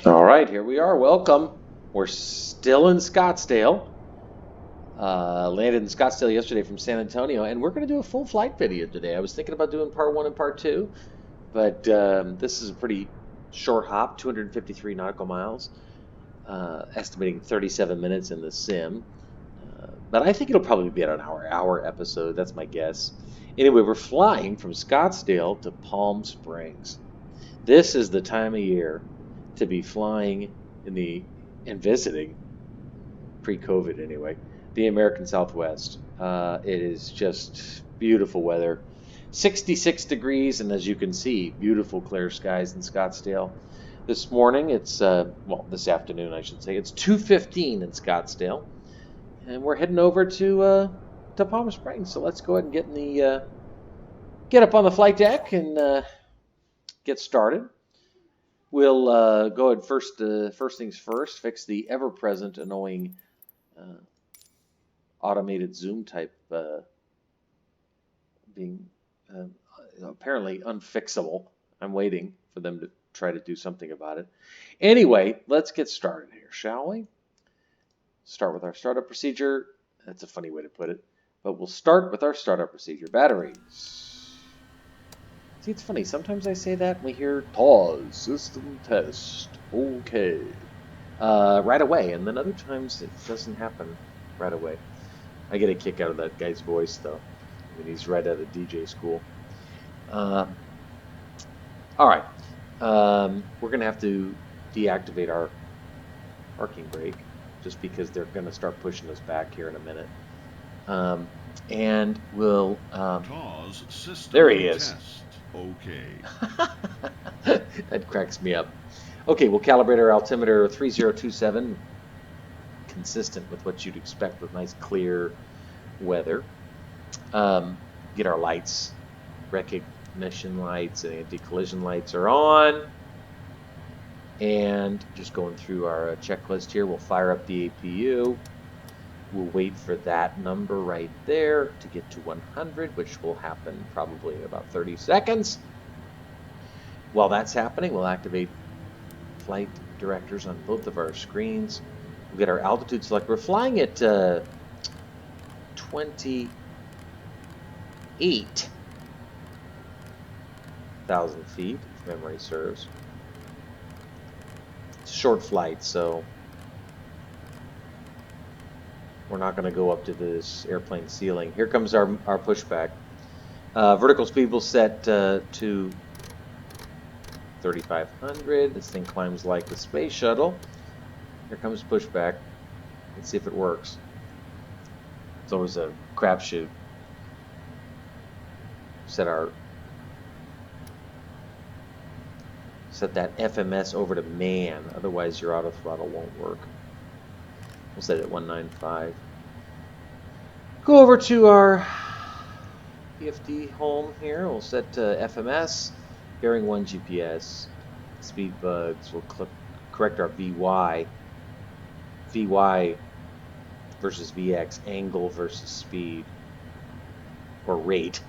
All right, here we are. Welcome. We're still in Scottsdale. Landed in Scottsdale yesterday from San Antonio, and we're going to do a full flight video today. I was thinking about doing part one and part two, but this is a pretty short hop, 253 nautical miles, estimating 37 minutes in the sim. But I think it'll probably be an hour episode. That's my guess. Anyway, we're flying from Scottsdale to Palm Springs. This is the time of year to be flying and visiting, pre-COVID anyway, the American Southwest. It is just beautiful weather, 66 degrees, and as you can see, beautiful clear skies in Scottsdale. This morning, it's this afternoon I should say, it's 2:15 in Scottsdale, and we're heading over to Palm Springs. So let's go ahead and get up on the flight deck and get started. We'll go ahead first things first, fix the ever-present annoying automated zoom type being apparently unfixable. I'm waiting for them to try to do something about it. Anyway, let's get started here, shall we? Start with our startup procedure. That's a funny way to put it, but we'll start with our startup procedure. Batteries. See, it's funny. Sometimes I say that and we hear pause, system test, okay, right away. And then other times it doesn't happen right away. I get a kick out of that guy's voice, though. I mean, he's right out of DJ school. All right. We're going to have to deactivate our parking brake just because they're going to start pushing us back here in a minute. And we'll... Pause, system there he is. Test. Okay. That cracks me up. Okay, we'll calibrate our altimeter 3027, consistent with what you'd expect with nice clear weather. Get our lights, recognition lights and anti-collision lights are on. And just going through our checklist here, we'll fire up the APU. We'll wait for that number right there to get to 100, which will happen probably in about 30 seconds. While that's happening, we'll activate flight directors on both of our screens. We'll get our altitude select. We're flying at 28,000 feet, if memory serves. It's a short flight, so we're not going to go up to this airplane ceiling. Here comes our pushback. Vertical speed will set to 3,500. This thing climbs like the space shuttle. Here comes pushback. Let's see if it works. It's always a crapshoot. Set that FMS over to man, otherwise your auto throttle won't work. We'll set it at 195. Go over to our PFD home here. We'll set FMS, bearing 1 GPS, speed bugs. We'll correct our VY versus VX, angle versus speed, or rate.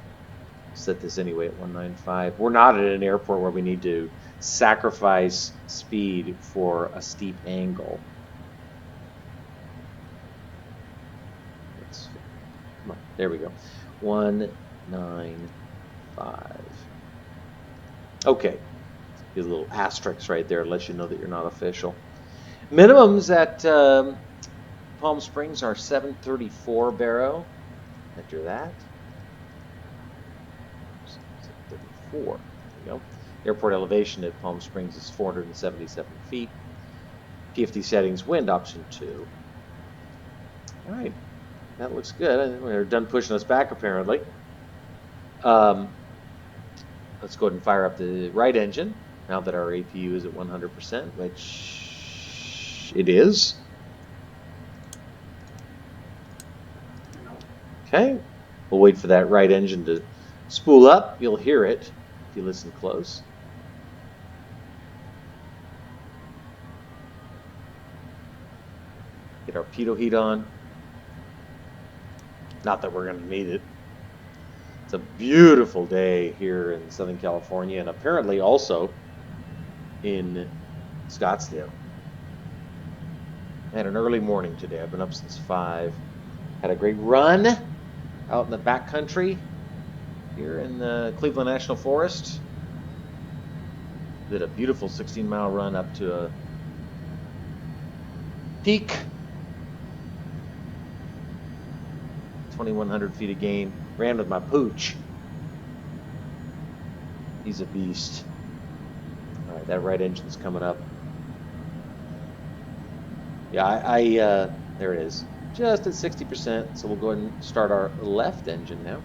Set this anyway at 195. We're not at an airport where we need to sacrifice speed for a steep angle. Come on, there we go. 195. Okay. Get a little asterisk right there, lets you know that you're not official. Minimums at Palm Springs are 734 baro. Enter that. 734. There you go. Airport elevation at Palm Springs is 477 feet. PFD settings, wind option 2. All right. That looks good. They're done pushing us back, apparently. Let's go ahead and fire up the right engine now that our APU is at 100%, which it is. Okay. We'll wait for that right engine to spool up. You'll hear it if you listen close. Get our pitot heat on. Not that we're going to need it. It's a beautiful day here in Southern California, and apparently also in Scottsdale. I had an early morning today. I've been up since 5. Had a great run out in the backcountry here in the Cleveland National Forest. Did a beautiful 16-mile run up to a peak. 2,100 feet of gain. Ran with my pooch. He's a beast. All right, that right engine's coming up. Yeah, there it is. Just at 60%, so we'll go ahead and start our left engine now.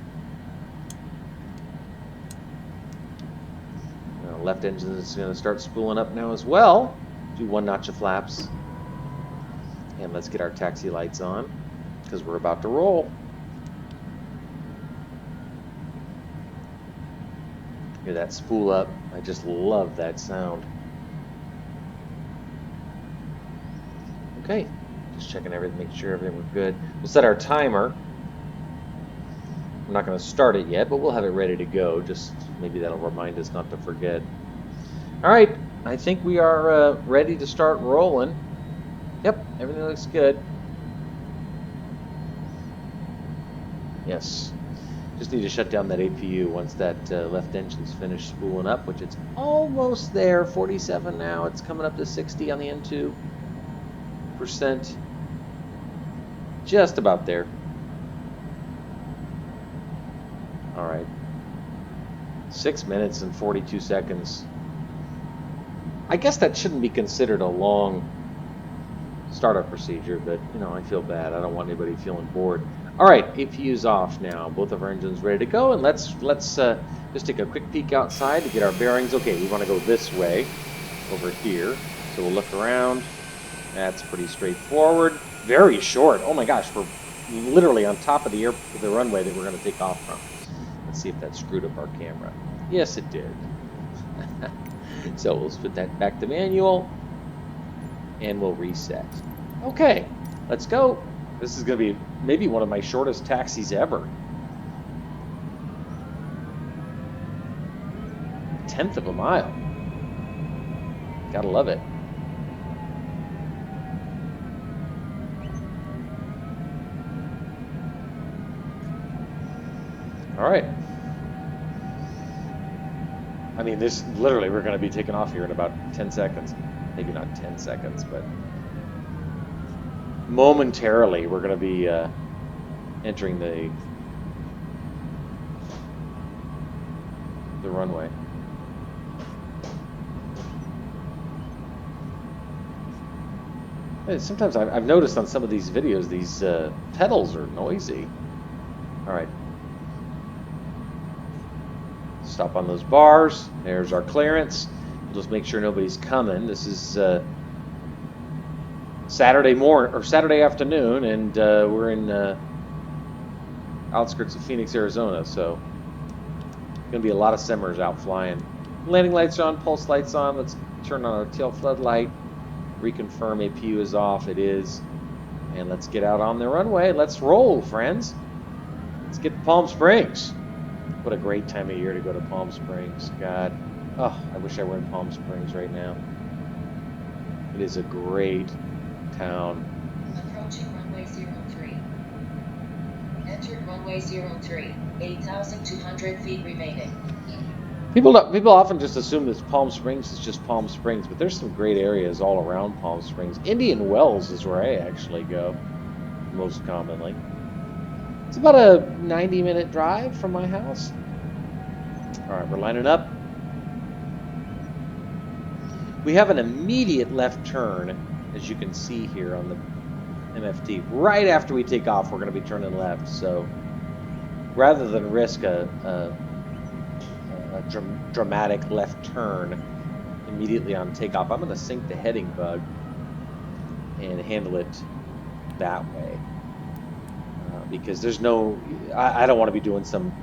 Left engine is going to start spooling up now as well. Do 1 notch of flaps. And let's get our taxi lights on, because we're about to roll. Hear that spool up. I just love that sound. Okay, just checking everything, make sure everything was good. We'll set our timer. I'm not going to start it yet, but we'll have it ready to go. Just maybe that'll remind us not to forget. All right, I think we are ready to start rolling. Yep, everything looks good. Yes, just need to shut down that APU once that left engine's finished spooling up, which it's almost there. 47 now. It's coming up to 60 on the N2%. Just about there. All right. 6 minutes and 42 seconds. I guess that shouldn't be considered a long startup procedure, but you know, I feel bad. I don't want anybody feeling bored. All right, APU's off now. Both of our engines ready to go, and let's just take a quick peek outside to get our bearings. Okay, we want to go this way, over here. So we'll look around. That's pretty straightforward. Very short. Oh my gosh, we're literally on top of the runway that we're going to take off from. Let's see if that screwed up our camera. Yes, it did. So we'll put that back to manual, and we'll reset. Okay, let's go. This is going to be maybe one of my shortest taxis ever. 1/10 of a mile. Gotta love it. All right. I mean, this literally, we're going to be taking off here in about 10 seconds. Maybe not 10 seconds, but momentarily we're going to be entering the runway. Sometimes I've noticed on some of these videos, these pedals are noisy. All right. Stop on those bars. There's our clearance. We'll just make sure nobody's coming. This is Saturday morning or Saturday afternoon, and we're in outskirts of Phoenix, Arizona. So gonna be a lot of simmers out flying. Landing lights are on, pulse lights on. Let's turn on our tail floodlight. Reconfirm APU is off. It is, and let's get out on the runway. Let's roll, friends. Let's get to Palm Springs. What a great time of year to go to Palm Springs. God, oh, I wish I were in Palm Springs right now. It is a great town. Approaching runway 03. Entered runway 03. 8,200 feet remaining. People often just assume that Palm Springs is just Palm Springs, but there's some great areas all around Palm Springs. Indian Wells is where I actually go most commonly. It's about a 90-minute drive from my house. All right, we're lining up. We have an immediate left turn, as you can see here on the MFT. Right after we take off, we're going to be turning left. So rather than risk a dramatic left turn immediately on takeoff, I'm going to sink the heading bug and handle it that way. Because there's no, I don't want to be doing some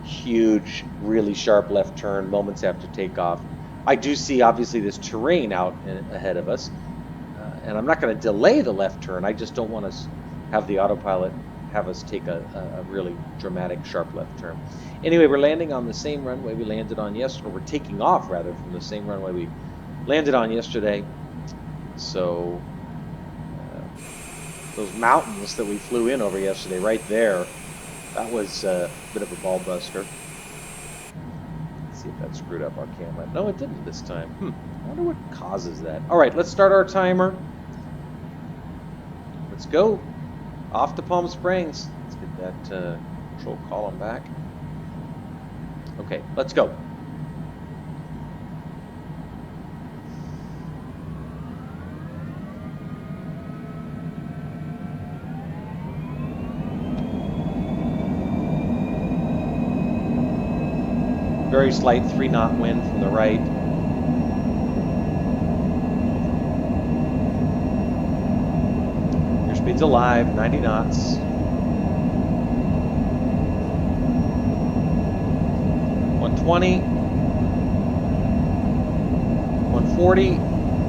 huge, really sharp left turn moments after takeoff. I do see, obviously, this terrain out ahead of us, and I'm not going to delay the left turn. I just don't want to have the autopilot have us take a really dramatic, sharp left turn. Anyway, we're landing on the same runway we landed on yesterday. We're taking off, rather, from the same runway we landed on yesterday. So those mountains that we flew in over yesterday, right there, that was a bit of a ball buster. Let's see if that screwed up our camera. No, it didn't this time. I wonder what causes that. All right, let's start our timer. Let's go. Off to Palm Springs. Let's get that control column back. Okay, let's go. Very slight 3-knot wind from the right. Airspeed's alive, 90 knots. $120, $140,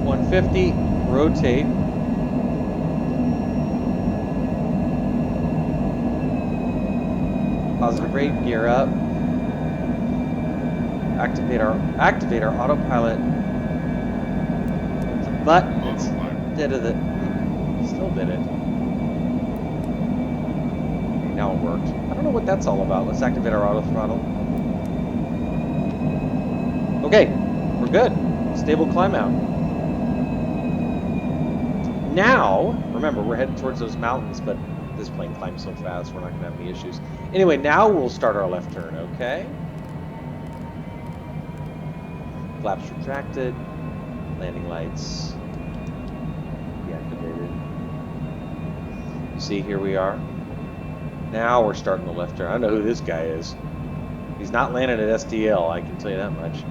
$150, rotate. Positive rate, gear up. Activate our autopilot. It's a button. It's dead of the. Still did it. Okay, now it worked. I don't know what that's all about. Let's activate our auto throttle. Okay, we're good. Stable climb out. Now, remember, we're headed towards those mountains, but this plane climbs so fast, we're not going to have any issues. Anyway, now we'll start our left turn, okay? Flaps retracted, landing lights deactivated. You see, here we are. Now we're starting the left turn. I don't know who this guy is. He's not landing at SDL, I can tell you that much.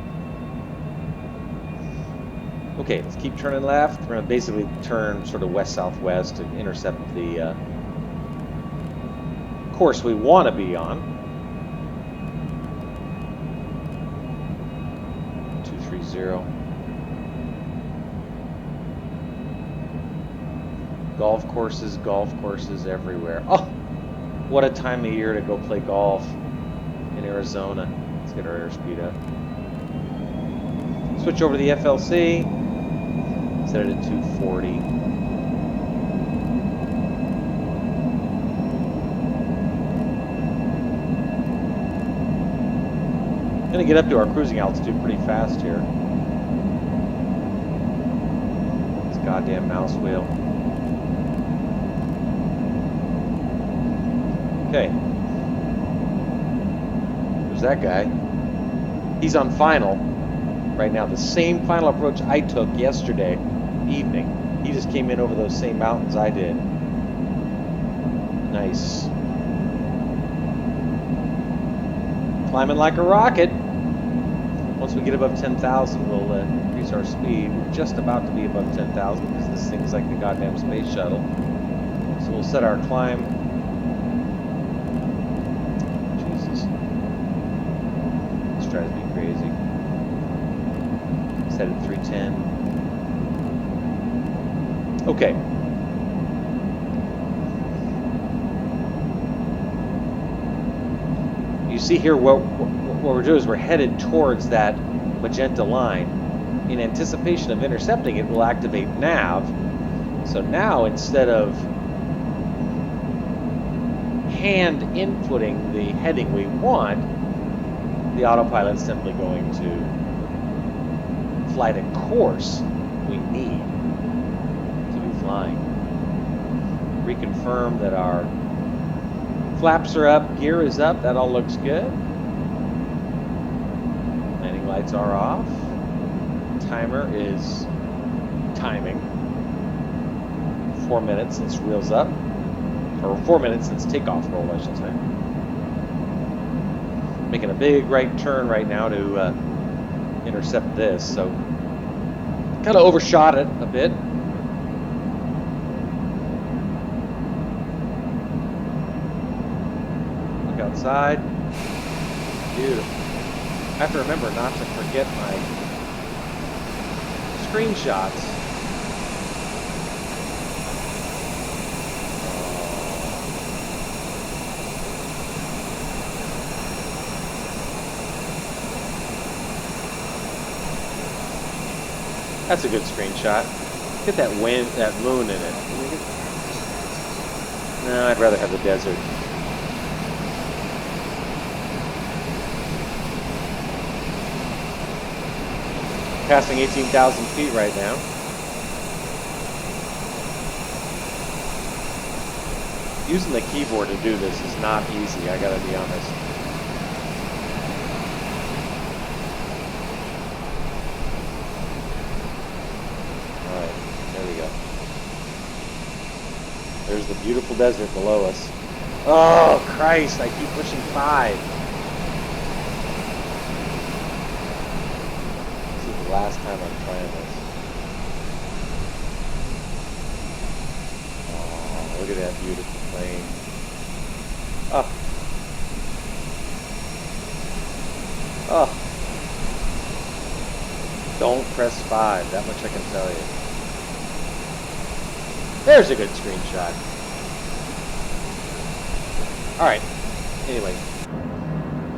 Okay, let's keep turning left. We're going to basically turn sort of west-southwest to intercept the course we want to be on. 230. Golf courses everywhere. Oh, what a time of year to go play golf in Arizona. Let's get our airspeed up. Switch over to the FLC. Set it at 240. Gonna get up to our cruising altitude pretty fast here. This goddamn mouse wheel. Okay. There's that guy. He's on final right now. The same final approach I took yesterday evening. He just came in over those same mountains I did. Nice. Climbing like a rocket. Once we get above 10,000, we'll increase our speed. We're just about to be above 10,000 because this thing's like the goddamn space shuttle. So we'll set our climb. Jesus. Let's try to be crazy. Set at 310. Okay. You see here what we're doing is we're headed towards that magenta line. In anticipation of intercepting it, we'll activate nav. So now, instead of hand inputting the heading we want, the autopilot's simply going to fly the course we need to be flying. Reconfirm that our flaps are up, gear is up, that all looks good. Landing lights are off. Timer is timing. 4 minutes since wheels up. Or 4 minutes since takeoff roll, I should say. Making a big right turn right now to intercept this, so kind of overshot it a bit. Outside. Beautiful. I have to remember not to forget my screenshots. That's a good screenshot. Get that wind, that moon in it. No, I'd rather have the desert. Passing 18,000 feet right now. Using the keyboard to do this is not easy, I gotta be honest. Alright, there we go. There's the beautiful desert below us. Oh, Christ, I keep pushing 5. This is the last time I'm trying this. Oh, look at that beautiful plane. Oh. Oh. Don't press 5, that much I can tell you. There's a good screenshot. Alright, anyway,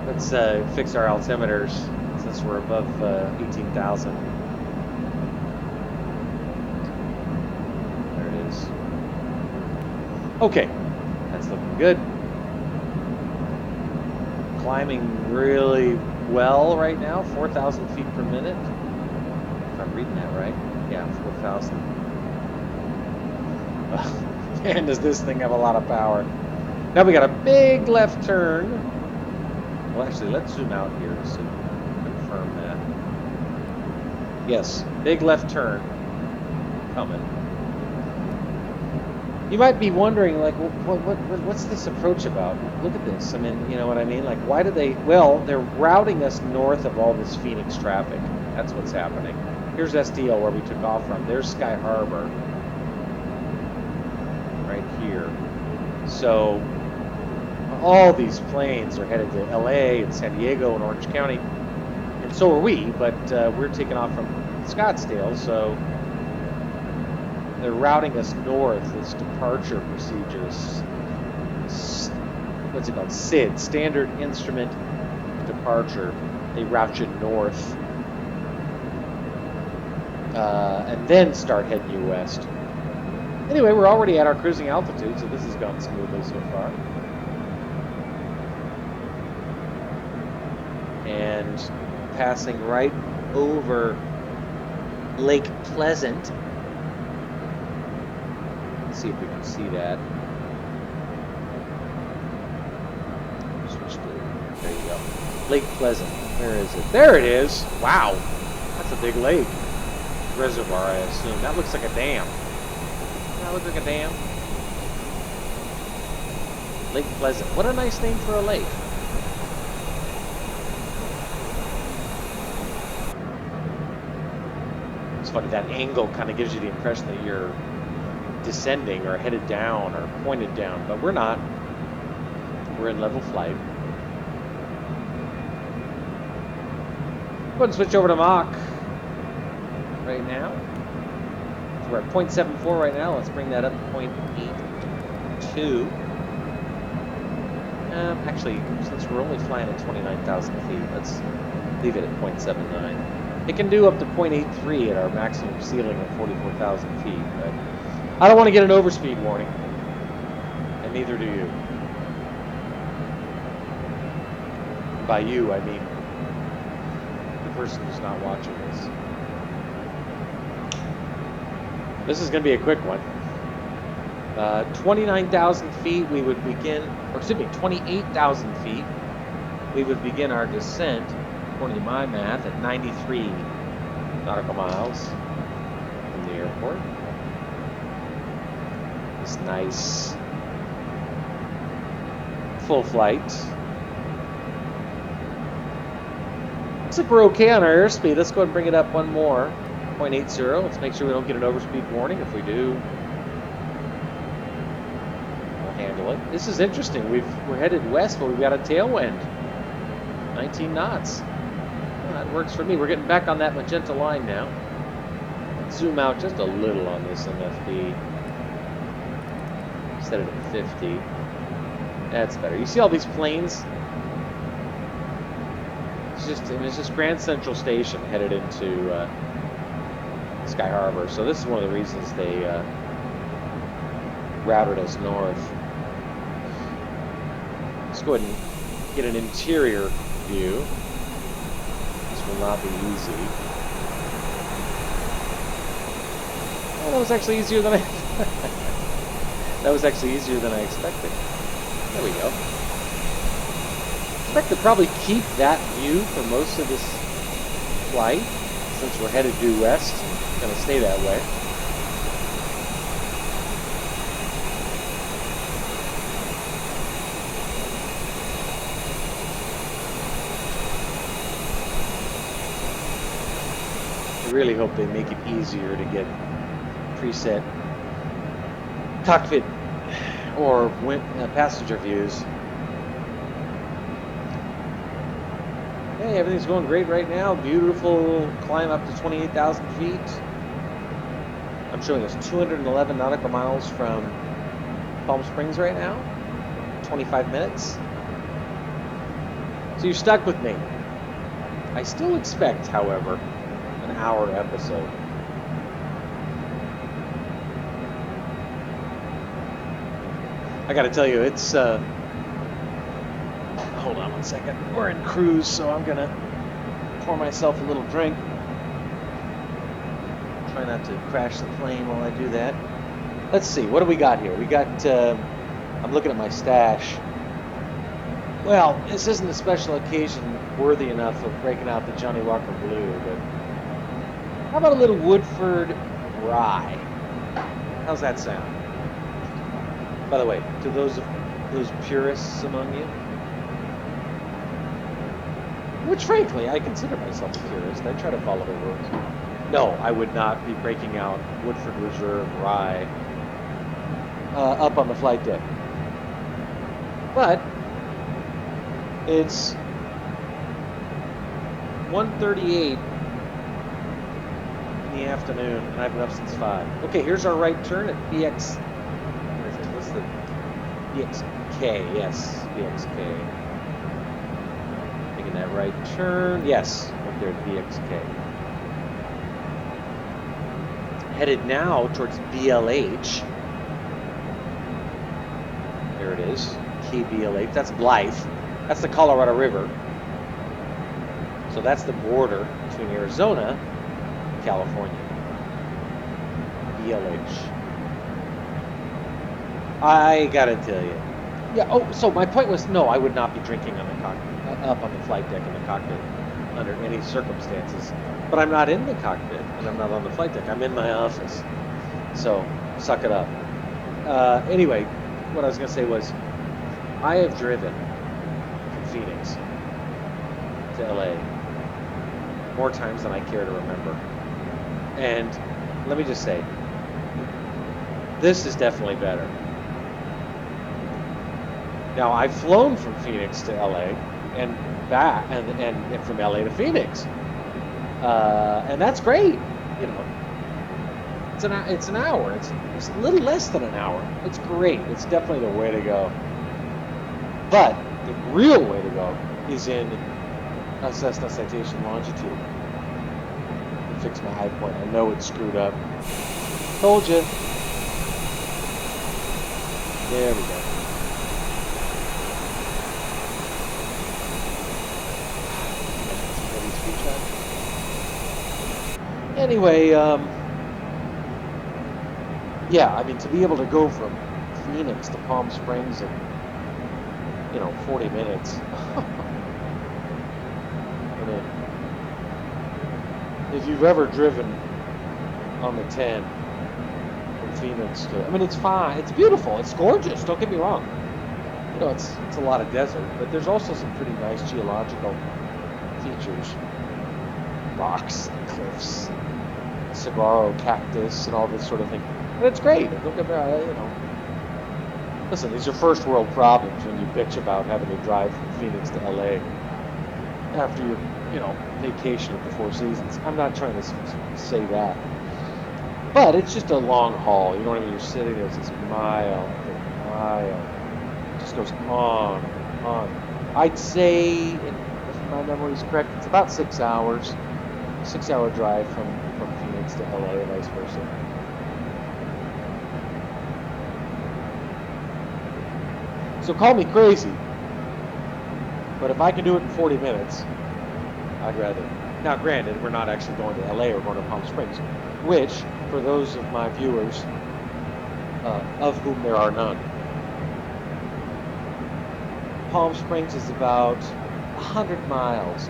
let's fix our altimeters since we're above 18,000. There it is. Okay, that's looking good. Climbing really well right now, 4,000 feet per minute. If I'm reading that right. Yeah, 4,000. Man, does this thing have a lot of power. Now we got a big left turn. Well, actually, let's zoom out here to confirm that. Yes, big left turn coming. You might be wondering, like, what's this approach about? Look at this. I mean, you know what I mean? Like, why do they... Well, they're routing us north of all this Phoenix traffic. That's what's happening. Here's SDL, where we took off from. There's Sky Harbor. Right here. So all these planes are headed to LA and San Diego and Orange County, and so are we, but we're taking off from Scottsdale, so they're routing us north. This departure procedures, what's it called? SID, Standard Instrument Departure. They route you north and then start heading you west. Anyway, we're already at our cruising altitude, so this has gone smoothly so far. And passing right over Lake Pleasant. Let's see if we can see that. Switch to, there you go. Lake Pleasant. Where is it? There it is. Wow. That's a big lake. Reservoir, I assume. That looks like a dam. That looks like a dam. Lake Pleasant. What a nice name for a lake. It's funny, that angle kind of gives you the impression that you're descending or headed down or pointed down, but we're not. We're in level flight. Go ahead and switch over to Mach right now. We're at 0.74 right now. Let's bring that up to 0.82. Actually, since we're only flying at 29,000 feet, let's leave it at 0.79. It can do up to 0.83 at our maximum ceiling of 44,000 feet, but I don't want to get an overspeed warning, and neither do you. By you, I mean the person who's not watching this. This is going to be a quick one. 29,000 feet, we would begin, or excuse me, 28,000 feet, we would begin our descent, according to my math, at 93 nautical miles from the airport. This nice full flight. Looks like we're okay on our airspeed. Let's go ahead and bring it up one more. 0.80. Let's make sure we don't get an overspeed warning. If we do, we'll handle it. This is interesting. We're headed west, but we've got a tailwind. 19 knots. Well, that works for me. We're getting back on that magenta line now. Let's zoom out just a little on this MFD. Set it at 50. That's better. You see all these planes? It's just Grand Central Station headed into Sky Harbor. So this is one of the reasons they routed us north. Let's go ahead and get an interior view. This will not be easy. Oh, that was actually easier than I that was actually easier than I expected. There we go. I expect to probably keep that view for most of this flight, since we're headed due west. It's going to stay that way. I really hope they make it easier to get preset cockpit or passenger views. Hey, everything's going great right now. Beautiful climb up to 28,000 feet. I'm showing us 211 nautical miles from Palm Springs right now. 25 minutes. So you're stuck with me. I still expect, however, an hour episode. I gotta tell you, it's hold on one second. We're in cruise, so I'm gonna pour myself a little drink. Try not to crash the plane while I do that. Let's see, what do we got here? We got, I'm looking at my stash. Well, this isn't a special occasion worthy enough of breaking out the Johnny Walker Blue, but how about a little Woodford Rye? How's that sound? By the way, to those purists among you, which frankly, I consider myself a purist. I try to follow the rules. No, I would not be breaking out Woodford Reserve Rye up on the flight deck. But it's 1:38 in the afternoon, and I've been up since 5. Okay, here's our right turn at BX. Where is it? What's the BXK? Yes, BXK. Making that right turn. Yes, right there at BXK. Headed now towards BLH. There it is. KBLH. That's Blythe. That's the Colorado River. So that's the border between Arizona and California. BLH. I gotta tell you. Yeah, oh, so my point was, no, I would not be drinking on the cockpit, up on the flight deck in the cockpit under any circumstances. But I'm not in the cockpit, and I'm not on the flight deck. I'm in my office. So, suck it up. Anyway, what I was going to say was, I have driven from Phoenix to LA more times than I care to remember. And let me just say, this is definitely better. Now, I've flown from Phoenix to LA and back, and from LA to Phoenix. And that's great, you know. It's an hour. It's a little less than an hour. It's great. It's definitely the way to go. But the real way to go is in a Cessna Citation Longitude. Fix my high point. I know it's screwed up. Told you. There we go. Anyway, yeah, I mean, to be able to go from Phoenix to Palm Springs in, 40 minutes. I mean, if you've ever driven on the 10 from Phoenix to, I mean, it's fine. It's beautiful. It's gorgeous. Don't get me wrong. It's a lot of desert, but there's also some pretty nice geological features. Rocks, cliffs, saguaro cactus, and all this sort of thing. And it's great. Don't get me wrong, Listen, these are first world problems when you bitch about having to drive from Phoenix to LA after your, vacation at the Four Seasons. I'm not trying to say that. But it's just a long haul. You know what I mean? You're sitting there, it's this mile after mile. It just goes on and on. I'd say, if my memory is correct, it's about 6 hours. 6 hour drive from Phoenix minutes to LA or vice versa. So call me crazy, but if I can do it in 40 minutes, I'd rather. Now, granted, we're not actually going to LA, we're going to Palm Springs, which, for those of my viewers, of whom there are none, Palm Springs is about 100 miles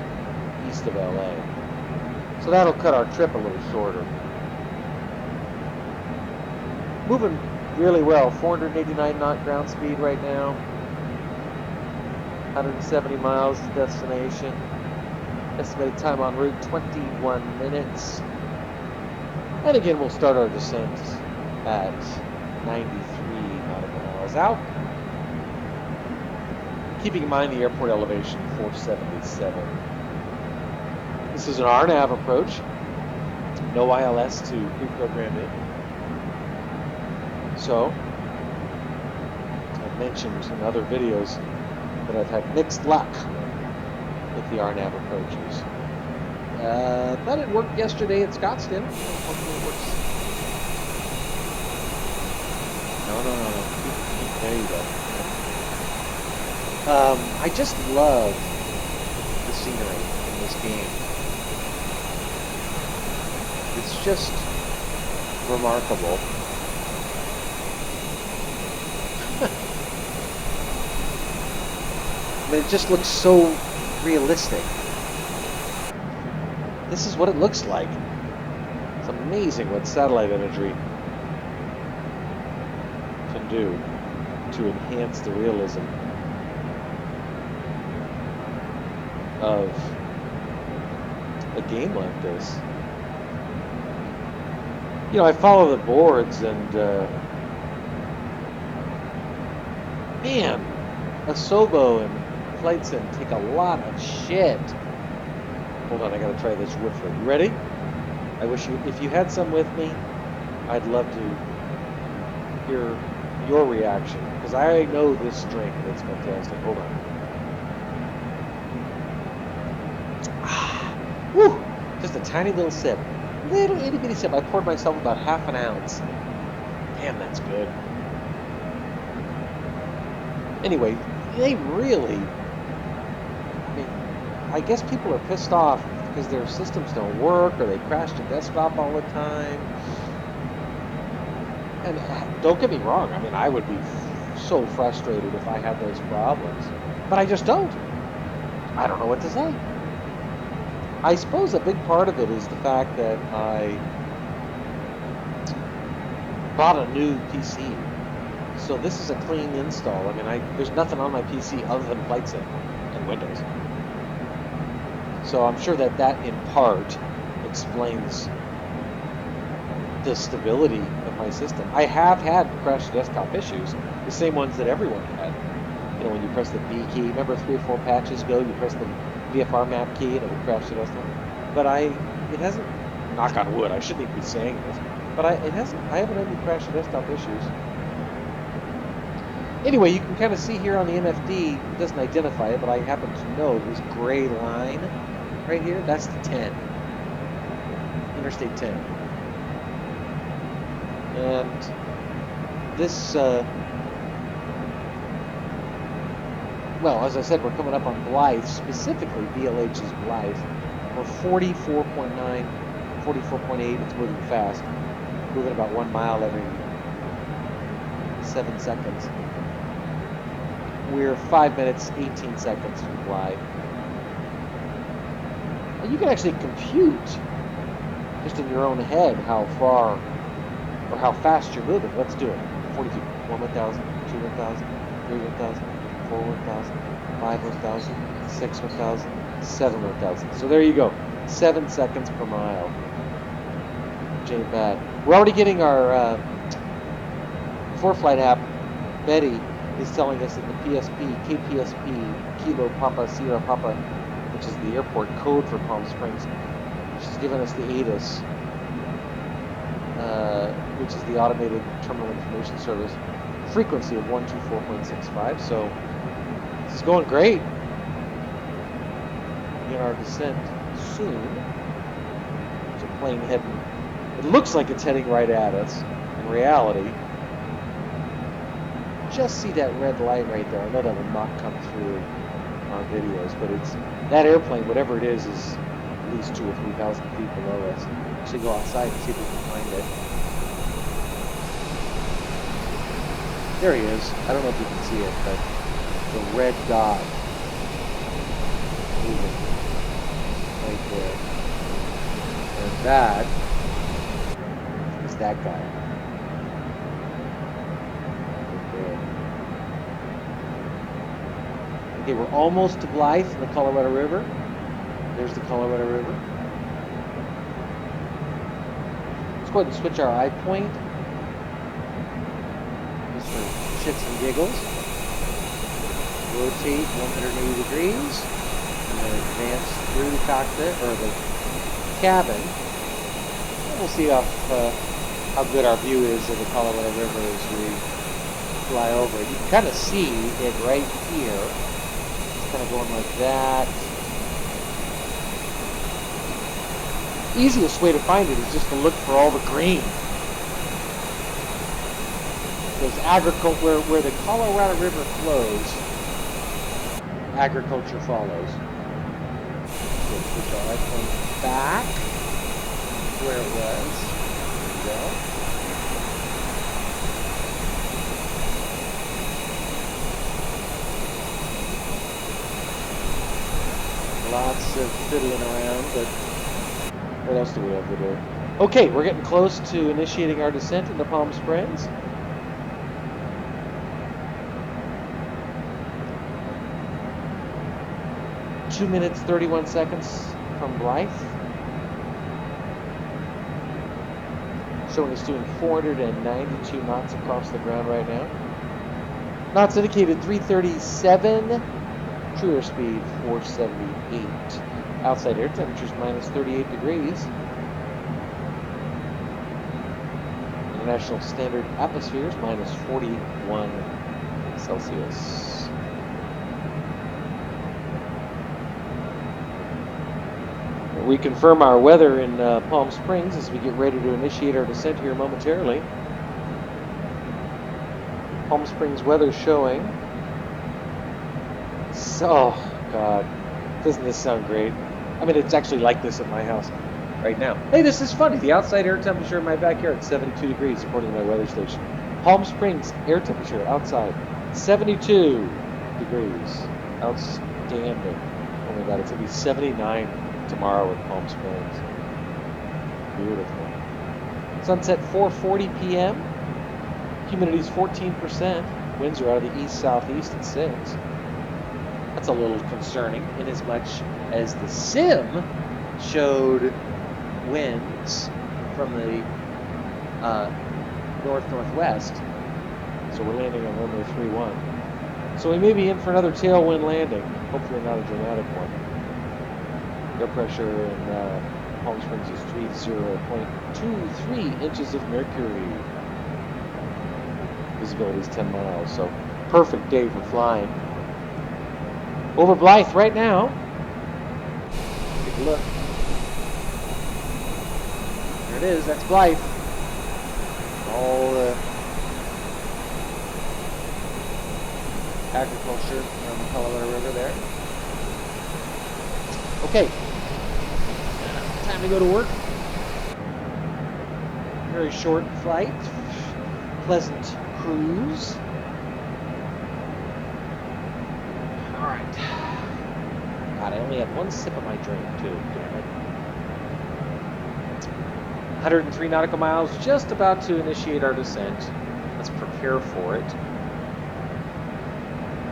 east of LA. So that'll cut our trip a little shorter. Moving really well, 489 knot ground speed right now. 170 miles to destination. Estimated time en route, 21 minutes. And again, we'll start our descent at 93 nautical miles out. Keeping in mind the airport elevation, 477. This is an RNAV approach. No ILS to pre-program in. So, I've mentioned in other videos that I've had mixed luck with the RNAV approaches. Thought it worked yesterday at Scottsdale. Hopefully it works. No. There you go. I just love the scenery in this game. It's just remarkable. I mean, it just looks so realistic. This is what it looks like. It's amazing what satellite imagery can do to enhance the realism of a game like this. You know, I follow the boards and man, Asobo and Flight Sim take a lot of shit. Hold on, I gotta try this Woodford. You ready? I wish you, if you had some with me, I'd love to hear your reaction, because I know this drink and it's fantastic. Hold on. Woo! Just a tiny little sip. Little itty bitty sip. I poured myself about half an ounce. Damn, that's good. Anyway, they really, I mean, I guess people are pissed off because their systems don't work or they crash the desktop all the time. And don't get me wrong, I mean, I would be so frustrated if I had those problems. But I just don't. I don't know what to say. I suppose a big part of it is the fact that I bought a new PC. So this is a clean install. I mean, there's nothing on my PC other than Flight Sim and Windows. So I'm sure that in part explains the stability of my system. I have had crash desktop issues, the same ones that everyone had. You know, when you press the B key, remember 3 or 4 patches ago, you press the VFR map key and it would crash the desktop. But it hasn't, knock on wood, I shouldn't even be saying this, but I haven't had any crash desktop issues. Anyway, you can kind of see here on the MFD, it doesn't identify it, but I happen to know this gray line right here, that's the 10. Interstate 10. And this, well, as I said, we're coming up on Blythe, specifically BLH's Blythe. We're 44.9, 44.8, it's moving fast. Moving about 1 mile every 7 seconds. We're 5 minutes, 18 seconds from Blythe. And you can actually compute, just in your own head, how far or how fast you're moving. Let's do it. 42, 1 1,000, 2 1,000, 3 1,000, 4 1,000, 5 1,000, 6 1,000, 7 1,000. So there you go. 7 seconds per mile. Jay bad. We're already getting our ForeFlight app. Betty is telling us that the PSP, KPSP, Kilo Papa Sierra Papa, which is the airport code for Palm Springs, she's given us the ATIS, which is the Automated Terminal Information Service, frequency of 124.65. So this is going great. In our descent soon. There's a plane heading It looks like it's heading right at us. In reality, just see that red light right there. I know that will not come through on videos, but it's that airplane, whatever it is at least 2,000 or 3,000 feet below us. Actually, go outside and see if we can find it. There he is. I don't know if you can see it, but the red dot moving right there. And that is that guy. Right there. Okay, we're almost to Blythe in the Colorado River. There's the Colorado River. Let's go ahead and switch our eye point. Just for shits and giggles. Rotate 180 degrees. And then advance through the cockpit, or the cabin. And we'll see how good our view is of the Colorado River as we fly over it. You can kind of see it right here. It's kind of going like that. Easiest way to find it is just to look for all the green. Because agriculture, where the Colorado River flows, agriculture follows. So switch our iPhone back to where it was. There we go. Lots of fiddling around, but what else do we have to do? Okay, we're getting close to initiating our descent into Palm Springs. Two minutes, 31 seconds from Blythe. Showing us doing 492 knots across the ground right now. Knots indicated 337. True airspeed 478. Outside air temperatures minus 38 degrees. International standard atmospheres minus 41 Celsius. We confirm our weather in Palm Springs as we get ready to initiate our descent here momentarily. Palm Springs weather showing. So, God, doesn't this sound great? I mean, it's actually like this at my house right now. Hey, this is funny. The outside air temperature in my backyard is 72 degrees, according to my weather station. Palm Springs air temperature outside, 72 degrees. Outstanding. Oh my God, it's going to be 79 tomorrow in Palm Springs. Beautiful. Sunset 4:40 p.m. Humidity's 14%. Winds are out of the east-southeast at 6. That's a little concerning, in as much as the sim showed winds from the north-northwest. So we're landing on runway 31. So we may be in for another tailwind landing. Hopefully not a dramatic one. Air pressure in Palm Springs is 30.23 inches of mercury. Visibility is 10 miles, so perfect day for flying. Over Blythe right now. Take a look. There it is, that's Blythe. All the agriculture on the Colorado River there. Okay. Time to go to work. Very short flight. Pleasant cruise. Alright. God, I only had one sip of my drink, too. Damn it. 103 nautical miles, just about to initiate our descent. Let's prepare for it.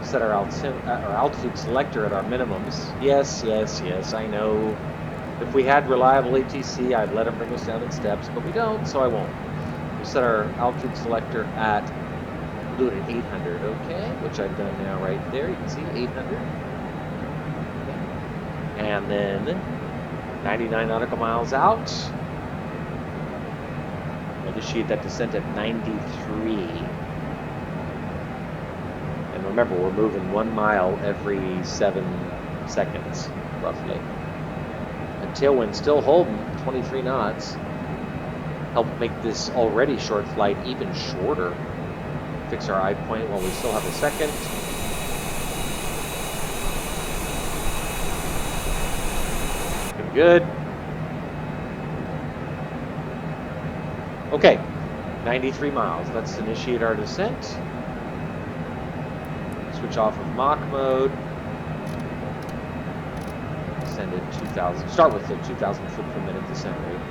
Set our altitude selector at our minimums. Yes, yes, yes, I know. If we had reliable ATC, I'd let them bring us down in steps, but we don't, so I won't. We'll set our altitude selector at, we'll do it at 800, okay? Which I've done now right there. You can see 800. Okay. And then 99 nautical miles out. Initiate that descent at 93. And remember, we're moving 1 mile every 7 seconds, roughly. And tailwind still holding 23 knots. help make this already short flight even shorter. Fix our eye point while we still have a second. Looking good. Okay, 93 miles. Let's initiate our descent. Switch off of Mach mode. Send it 2,000. Start with the 2,000 foot per minute descent rate.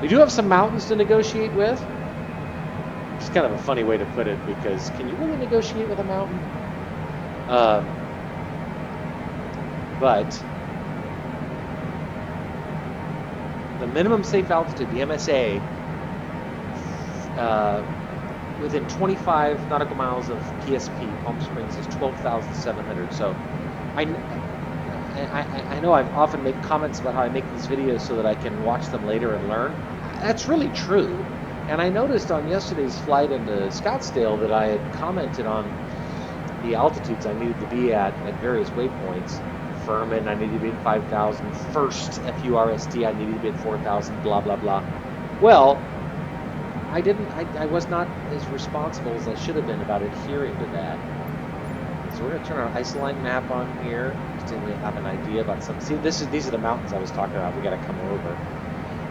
We do have some mountains to negotiate with. It's kind of a funny way to put it because can you really negotiate with a mountain? But the minimum safe altitude, the MSA, within 25 nautical miles of PSP, Palm Springs, is 12,700. So I know I've often made comments about how I make these videos so that I can watch them later and learn. That's really true. And I noticed on yesterday's flight into Scottsdale that I had commented on the altitudes I needed to be at various waypoints. Furman, I needed to be at 5,000. First, FURST, I needed to be at 4,000, blah, blah, blah. Well, I was not as responsible as I should have been about adhering to that. So we're going to turn our isoline map on here so we have an idea about some. See, these are the mountains I was talking about. We got to come over.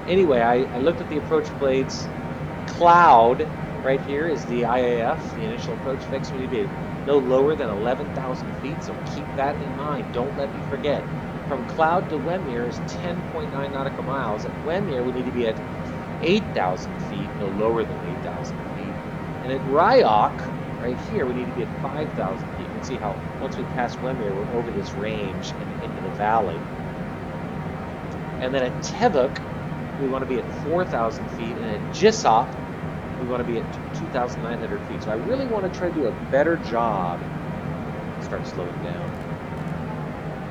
Anyway, I looked at the approach blades. Cloud right here is the IAF, the initial approach fix. We need to be no lower than 11,000 feet, so keep that in mind. Don't let me forget. From Cloud to Wemere is 10.9 nautical miles. At Wemere, we need to be at 8,000 feet, no lower than 8,000 feet. And at Ryok, right here, we need to be at 5,000 feet. You can see how once we pass Wemere, we're over this range and into the valley. And then at Tevuk, we want to be at 4,000 feet, and at Jissop, we want to be at 2,900 feet. So I really want to try to do a better job. Start slowing down.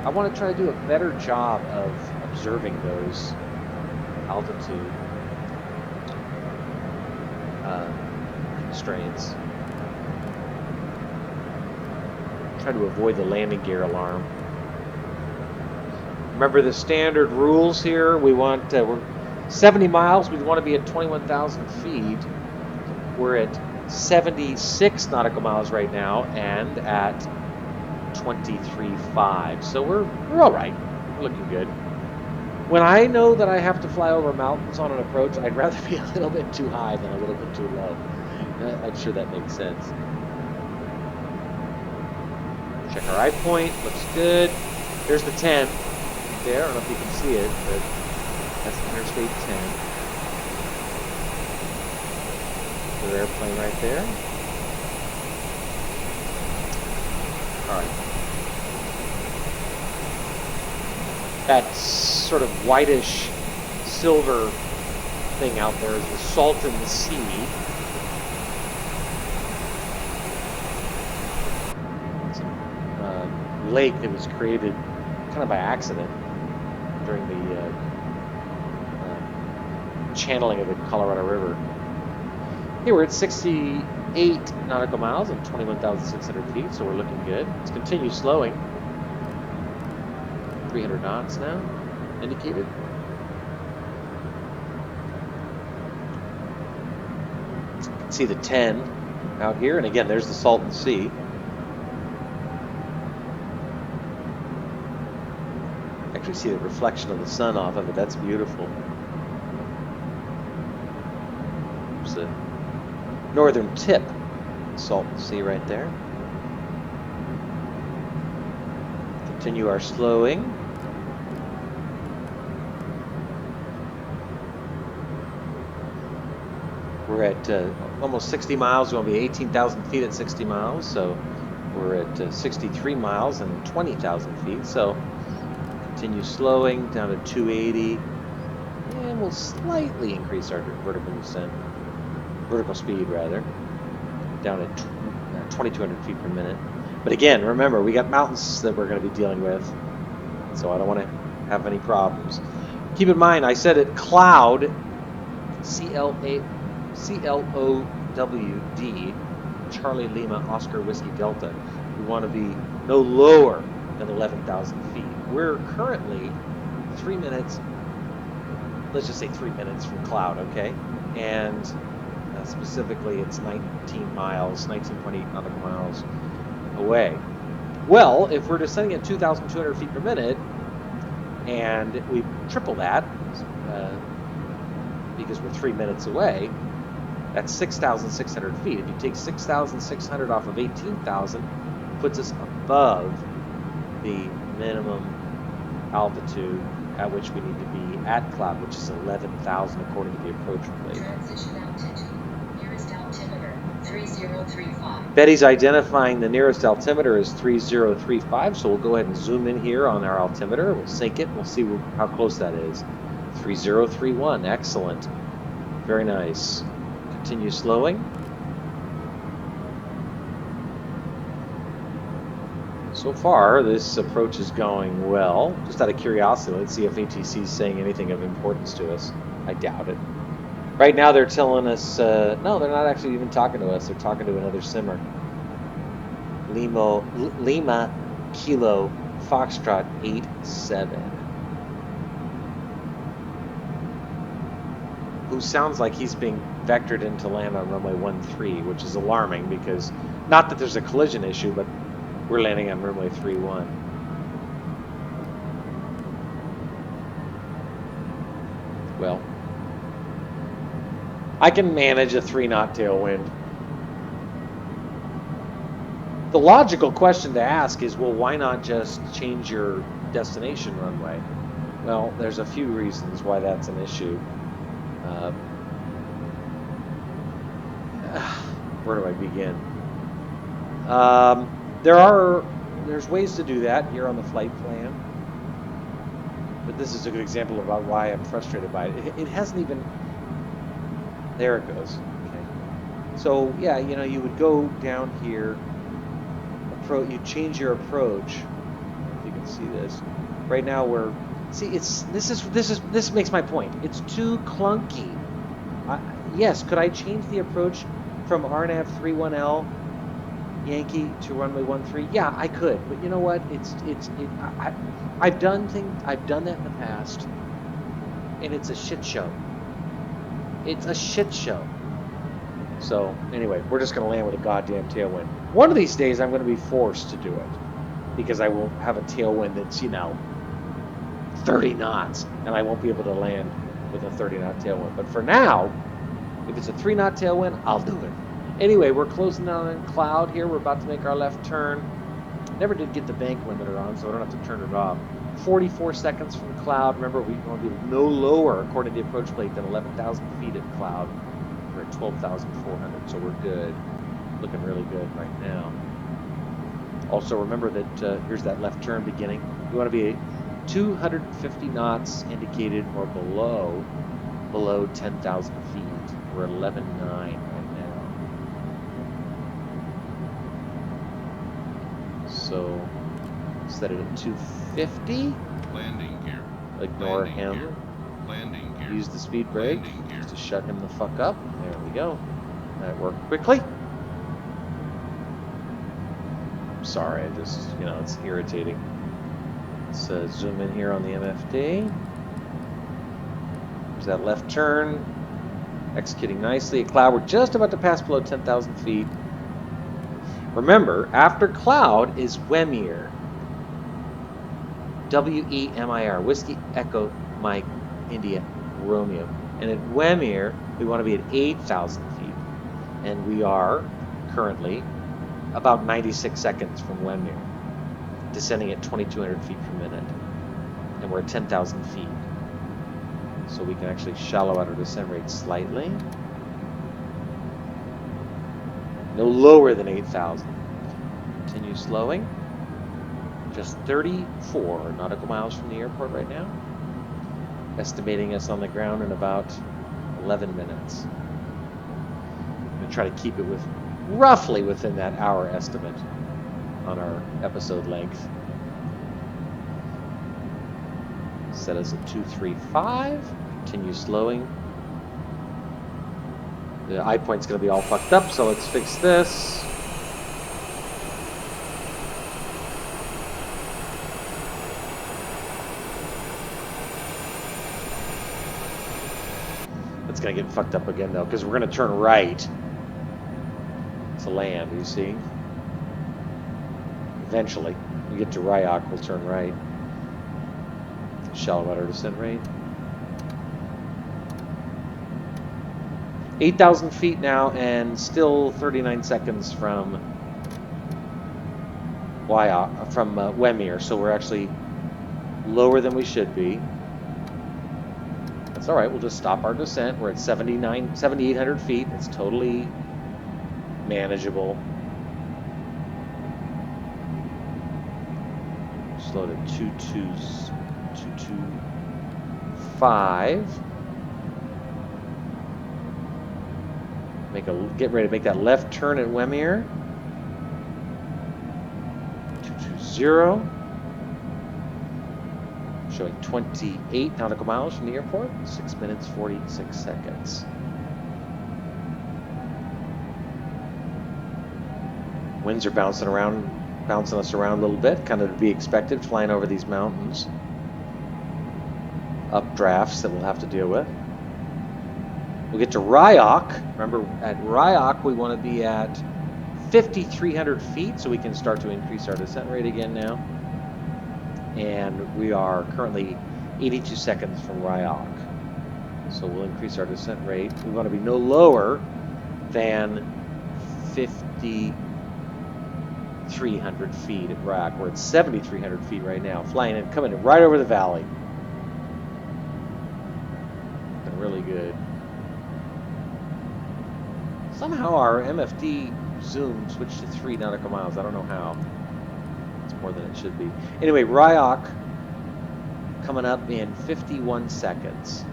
I want to try to do a better job of observing those altitude constraints. Try to avoid the landing gear alarm. Remember the standard rules here. We want we're 70 miles. We want to be at 21,000 feet. We're at 76 nautical miles right now, and at 23.5. So we're all right. We're looking good. When I know that I have to fly over mountains on an approach, I'd rather be a little bit too high than a little bit too low. I'm sure that makes sense. Check our eye point. Looks good. There's the 10 there. I don't know if you can see it, but that's Interstate 10. The airplane right there. All right. That sort of whitish silver thing out there is the Salton Sea. It's a lake that was created kind of by accident during the channeling of the Colorado River. Here we're at 68 nautical miles and 21,600 feet, so we're looking good. Let's continue slowing. 300 knots now, indicated. You can see the 10 out here, and again, there's the Salton Sea. Actually see the reflection of the sun off of it. That's beautiful. There's the northern tip, Salton Sea right there. Continue our slowing. We're at almost 60 miles. We want to be 18,000 feet at 60 miles. So we're at 63 miles and 20,000 feet. So continue slowing down to 280. And we'll slightly increase our vertical speed rather, down at 2,200 feet per minute. But again, remember, we got mountains that we're going to be dealing with, so I don't want to have any problems. Keep in mind, I said at Cloud, C-L-O-W-D, Charlie Lima Oscar Whiskey Delta, we want to be no lower than 11,000 feet. We're currently 3 minutes let's just say 3 minutes from cloud, okay? And specifically, it's 19 miles, 19.8 nautical miles away. Well, if we're descending at 2,200 feet per minute, and we triple that, because we're 3 minutes away, that's 6,600 feet. If you take 6,600 off of 18,000, it puts us above the minimum altitude at which we need to be at cloud, which is 11,000 according to the approach plate. Transition altitude. Nearest altimeter, 3035. Betty's identifying the nearest altimeter as 3035, so we'll go ahead and zoom in here on our altimeter. We'll sync it. We'll see how close that is. 3031. Excellent. Very nice. Continue slowing. So far, this approach is going well. Just out of curiosity, let's see if ATC is saying anything of importance to us. I doubt it. Right now, they're telling us, no, they're not actually even talking to us. They're talking to another simmer. Lima Kilo Foxtrot 87. Who sounds like he's being vectored into land on runway 13, which is alarming because, not that there's a collision issue, but we're landing on runway 31. Well, I can manage a 3-knot tailwind. The logical question to ask is, well, why not just change your destination runway? Well, there's a few reasons why that's an issue. Where do I begin? There's ways to do that here on the flight plan, but this is a good example about why I'm frustrated by it. It hasn't even. There it goes. Okay. So yeah, you know, you would go down here. You change your approach. If you can see this, right now we're. See, this makes my point. It's too clunky. Yes, could I change the approach from RNAV 31L Yankee to runway 13? Yeah, I could. But you know what? I've done that in the past, and it's a shit show. It's a shit show. So anyway, we're just gonna land with a goddamn tailwind. One of these days, I'm gonna be forced to do it because I will have a tailwind that's 30 knots, and I won't be able to land with a 30-knot tailwind. But for now, if it's a 3-knot tailwind, I'll do it. Anyway, we're closing down on cloud here. We're about to make our left turn. Never did get the bank limiter on, so I don't have to turn it off. 44 seconds from cloud. Remember, we want to be no lower, according to the approach plate, than 11,000 feet at cloud. We're at 12,400, so we're good. Looking really good right now. Also, remember that here's that left turn beginning. We want to be 250 knots indicated or below 10,000 feet. We're 11.9 right now. So set it at 250. Landing gear. Ignore Landing him. Gear. Landing gear. Use the speed brake Landing gear. just to shut him the fuck up. There we go. That worked quickly. Sorry, I just, it's irritating. Let's zoom in here on the MFD. There's that left turn. Executing nicely. At cloud, we're just about to pass below 10,000 feet. Remember, after cloud is Wemir. W-E-M-I-R. Whiskey, Echo, Mike, India, Romeo. And at Wemir, we want to be at 8,000 feet. And we are currently about 96 seconds from Wemir, descending at 2,200 feet per minute. And we're at 10,000 feet. So we can actually shallow out our descent rate slightly. No lower than 8,000. Continue slowing. Just 34 nautical miles from the airport right now. Estimating us on the ground in about 11 minutes. I'm going to try to keep it roughly within that hour estimate on our episode length. Set us at 235. Continue slowing. The eye point's going to be all fucked up, so let's fix this. It's going to get fucked up again, though, because we're going to turn right to land, you see? Eventually. When we get to Ryoc, we'll turn right. Shallow water descent rate. 8,000 feet now, and still 39 seconds from Wemere, so we're actually lower than we should be. That's all right. We'll just stop our descent. We're at 7,800 feet. It's totally manageable. Slow to 225. Get ready to make that left turn at Wemere. 220. Showing 28 nautical miles from the airport. 6 minutes, 46 seconds. Winds are bouncing us around a little bit, kind of to be expected, flying over these mountains. Updrafts that we'll have to deal with. We'll get to Ryoc. Remember, at Ryoc, we want to be at 5,300 feet, so we can start to increase our descent rate again now. And we are currently 82 seconds from Ryoc. So we'll increase our descent rate. We want to be no lower than 5,300 feet at Ryoc. We're at 7,300 feet right now, flying in, coming in right over the valley. Been really good. Somehow our MFD zoom switched to 3 nautical miles. I don't know how. It's more than it should be. Anyway, Ryoc coming up in 51 seconds.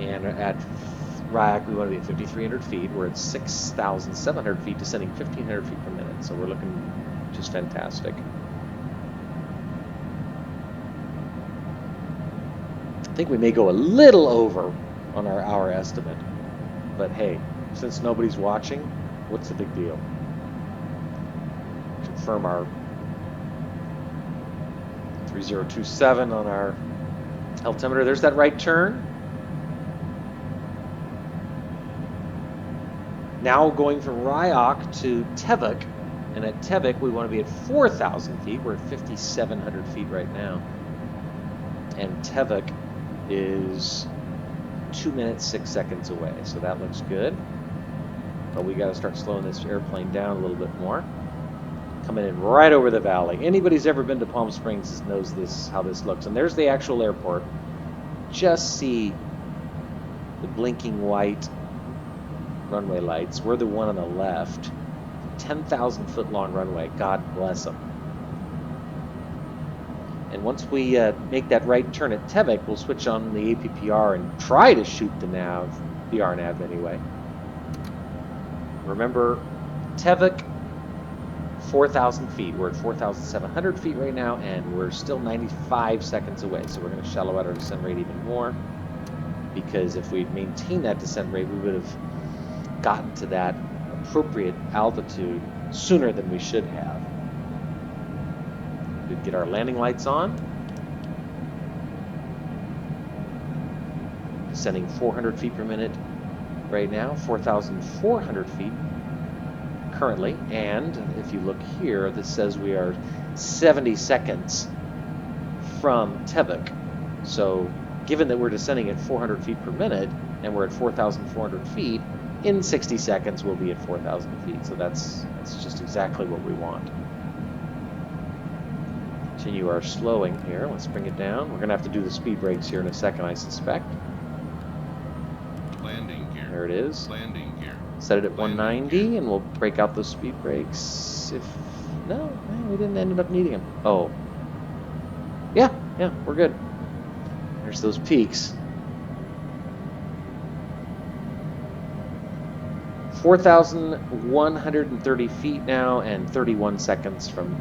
And at Ryoc, we want to be at 5,300 feet. We're at 6,700 feet, descending 1,500 feet per minute. So we're looking just fantastic. I think we may go a little over on our hour estimate. But hey, since nobody's watching, what's the big deal? Confirm our 3027 on our altimeter. There's that right turn. Now going from Ryoc to Tevic, and at Tevic we want to be at 4,000 feet. We're at 5,700 feet right now. And Tevic is 2 minutes, 6 seconds away, so that looks good. But we got to start slowing this airplane down a little bit more. Coming in right over the valley. Anybody's ever been to Palm Springs knows how this looks. And there's the actual airport. Just see the blinking white runway lights. We're the one on the left. 10,000 foot long runway. God bless them. And once we make that right turn at Tevic, we'll switch on the APPR and try to shoot the nav, the RNAV anyway. Remember, Tevic, 4,000 feet. We're at 4,700 feet right now, and we're still 95 seconds away. So we're going to shallow out our descent rate even more, because if we'd maintained that descent rate, we would have gotten to that appropriate altitude sooner than we should have. We'd get our landing lights on. Descending 400 feet per minute right now, 4,400 feet currently. And if you look here, this says we are 70 seconds from Tevic. So given that we're descending at 400 feet per minute and we're at 4,400 feet, in 60 seconds we'll be at 4,000 feet. So that's just exactly what we want. Continue our slowing here. Let's bring it down. We're going to have to do the speed brakes here in a second, I suspect. Landing gear. There it is. Landing gear. Set it at Landing 190, gear. and we'll break out those speed brakes. No, we didn't end up needing them. Oh. Yeah, we're good. There's those peaks. 4,130 feet now, and 31 seconds from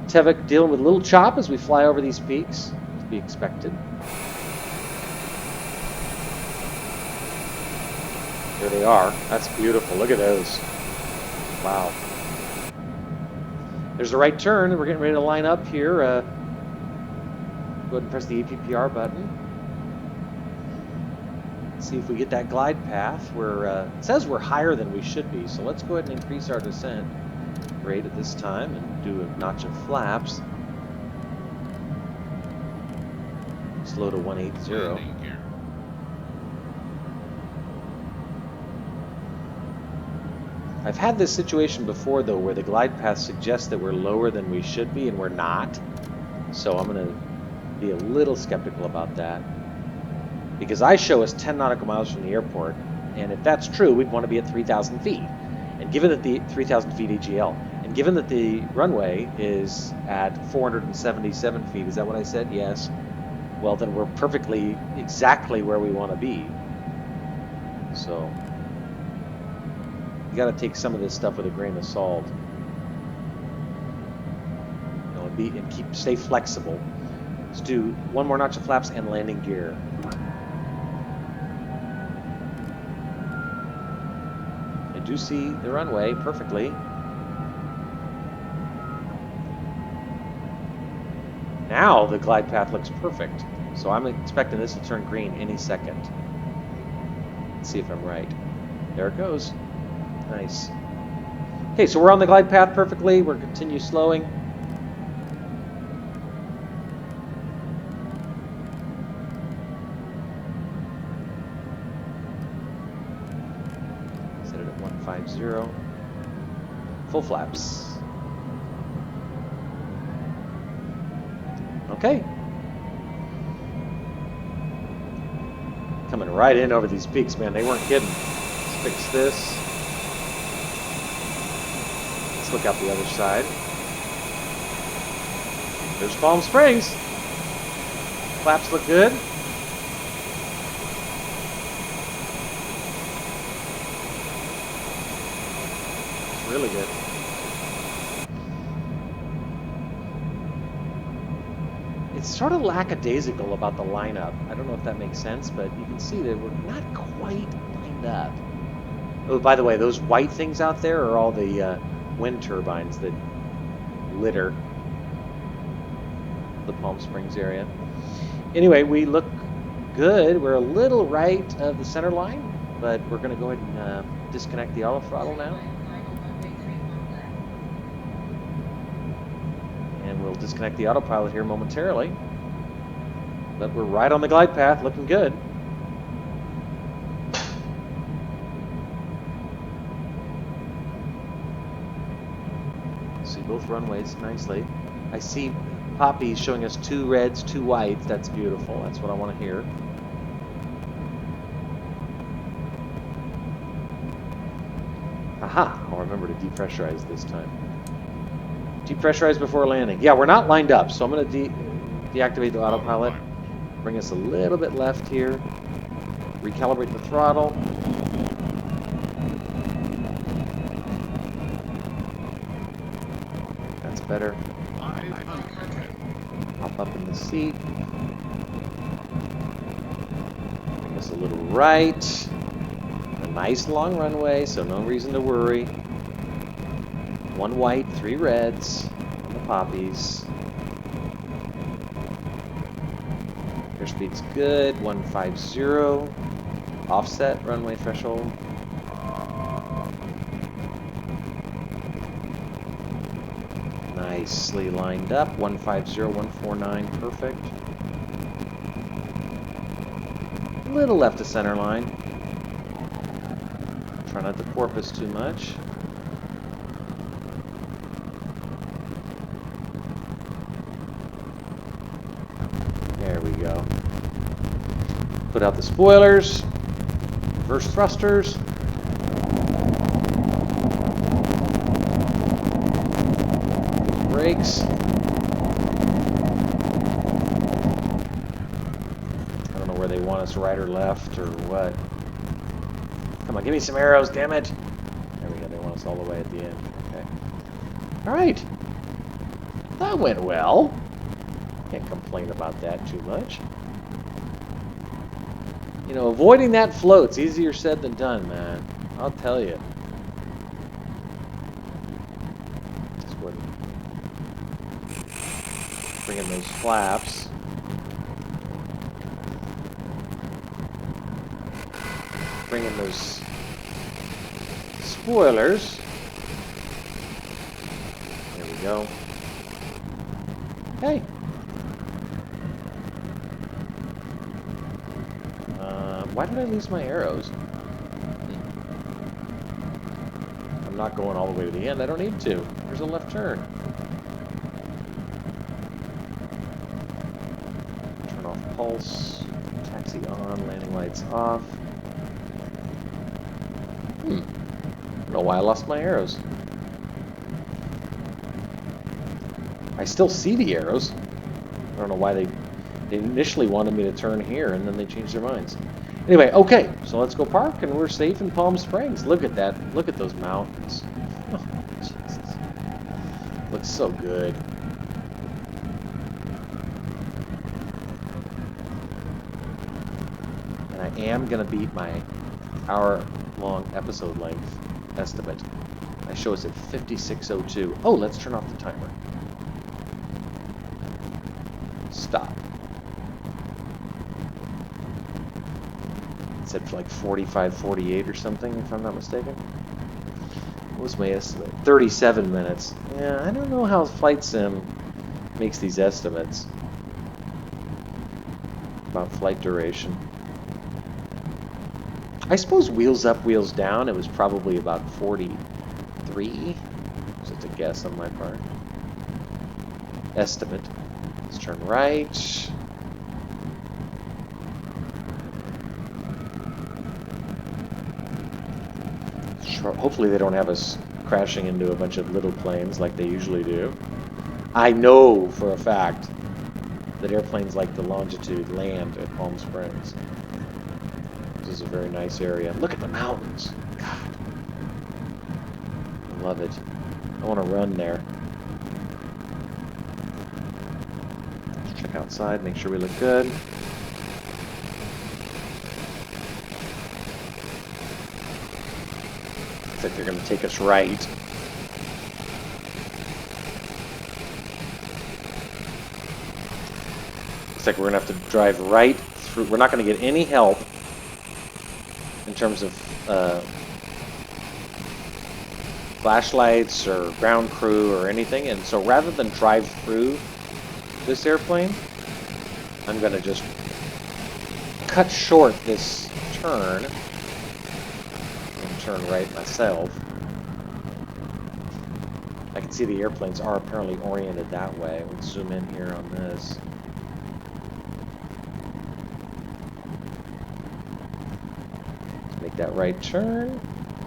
Tevic, dealing with a little chop as we fly over these peaks, to be expected. There they are. That's beautiful. Look at those. Wow. There's the right turn. We're getting ready to line up here. Go ahead and press the APPR button. see if we get that glide path. It says we're higher than we should be, so let's go ahead and increase our descent rate at this time and do a notch of flaps. Slow to 180. Landing gear. I've had this situation before, though, where the glide path suggests that we're lower than we should be, and we're not. So I'm going to be a little skeptical about that. Because I show us 10 nautical miles from the airport, and if that's true, we'd want to be at 3,000 feet. And given that the 3,000 feet AGL, and given that the runway is at 477 feet, is that what I said? Yes. Well, then we're perfectly exactly where we want to be. So you got to take some of this stuff with a grain of salt. You know, and stay flexible. Let's do one more notch of flaps and landing gear. I do see the runway perfectly. Now the glide path looks perfect. So I'm expecting this to turn green any second. Let's see if I'm right. There it goes. Nice. Okay, so we're on the glide path perfectly. We're continue slowing. Set it at 150. Full flaps. Okay. Coming right in over these peaks, man. They weren't kidding. Let's fix this. Let's look out the other side. There's Palm Springs. Flaps look good. It's really good. It's sort of lackadaisical about the lineup. I don't know if that makes sense, but you can see that we're not quite lined up. Oh, by the way, those white things out there are all the wind turbines that litter the Palm Springs area. Anyway, we look good. We're a little right of the center line, but we're going to go ahead and disconnect the auto throttle now. And we'll disconnect the autopilot here momentarily. But we're right on the glide path, looking good. See both runways nicely. I see Poppy showing us 2 reds, 2 whites. That's beautiful. That's what I want to hear. Aha! I'll remember to depressurize this time. Depressurize before landing. Yeah, we're not lined up, so I'm going to deactivate the autopilot. Bring us a little bit left here. Recalibrate the throttle. That's better. Hop up in the seat. Bring us a little right. A nice long runway, so no reason to worry. 1 white, 3 reds on the poppies. Airspeed's good. 150. Offset runway threshold. Nicely lined up. 150, 149, perfect. A little left of center line. Try not to porpoise too much. There we go. Put out the spoilers. Reverse thrusters. Brakes. I don't know where they want us, right or left or what. Come on, give me some arrows, damn it. There we go, they want us all the way at the end. Okay. Alright. That went well. Can't complain about that too much. You know, avoiding that float's easier said than done, man. I'll tell you. Just go ahead and bring in those flaps. bring in those spoilers. There we go. Hey. Why did I lose my arrows? I'm not going all the way to the end. I don't need to. There's a left turn. Turn off pulse. Taxi on. Landing lights off. I don't know why I lost my arrows. I still see the arrows. I don't know why they initially wanted me to turn here and then they changed their minds. Anyway, okay, so let's go park and we're safe in Palm Springs. Look at that. Look at those mountains. Oh, Jesus. Looks so good. And I am going to beat my hour-long episode length estimate. I show us at 56:02. Oh, let's turn off the timer. Stop. It said like 45:48 or something, if I'm not mistaken. What was my estimate? 37 minutes. Yeah, I don't know how Flight Sim makes these estimates about flight duration. I suppose wheels up, wheels down, it was probably about 43. Just a guess on my part. Estimate. Let's turn right. Hopefully they don't have us crashing into a bunch of little planes like they usually do. I know for a fact that airplanes like the longitude land at Palm Springs. This is a very nice area. Look at the mountains. God. I love it. I want to run there. Let's check outside, make sure we look good. Looks like they're going to take us right. Looks like we're going to have to drive right through. We're not going to get any help in terms of flashlights or ground crew or anything. And so rather than drive through this airplane, I'm going to just cut short this turn. Turn right myself. I can see the airplanes are apparently oriented that way. Let's zoom in here on this. Make that right turn.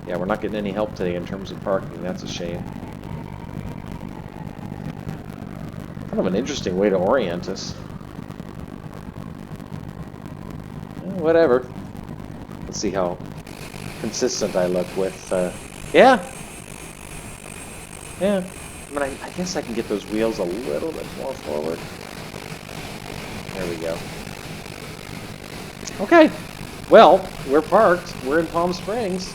Yeah, we're not getting any help today in terms of parking. That's a shame. Kind of an interesting way to orient us. Whatever. Let's see how consistent I look with, yeah. I mean, I guess I can get those wheels a little bit more forward. There we go. Okay, well, we're parked. We're in Palm Springs.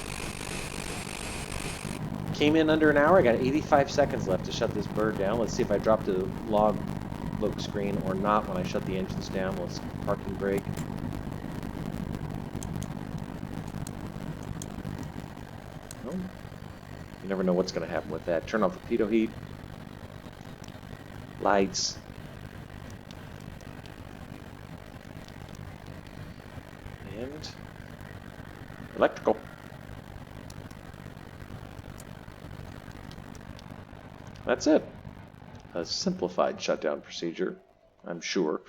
Came in under an hour. I got 85 seconds left to shut this bird down. Let's see if I drop the log look screen or not when I shut the engines down. Let's parking brake. You never know what's going to happen with that. Turn off the pitot heat. Lights. And electrical. That's it. A simplified shutdown procedure, I'm sure.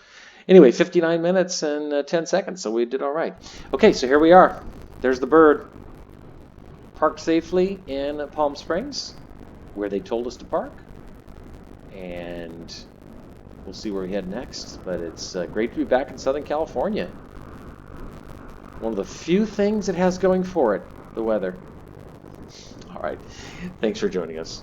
Anyway, 59 minutes and 10 seconds, so we did all right. Okay, so here we are. There's the bird. Parked safely in Palm Springs, where they told us to park. And we'll see where we head next. But it's great to be back in Southern California. One of the few things it has going for it, the weather. All right. Thanks for joining us.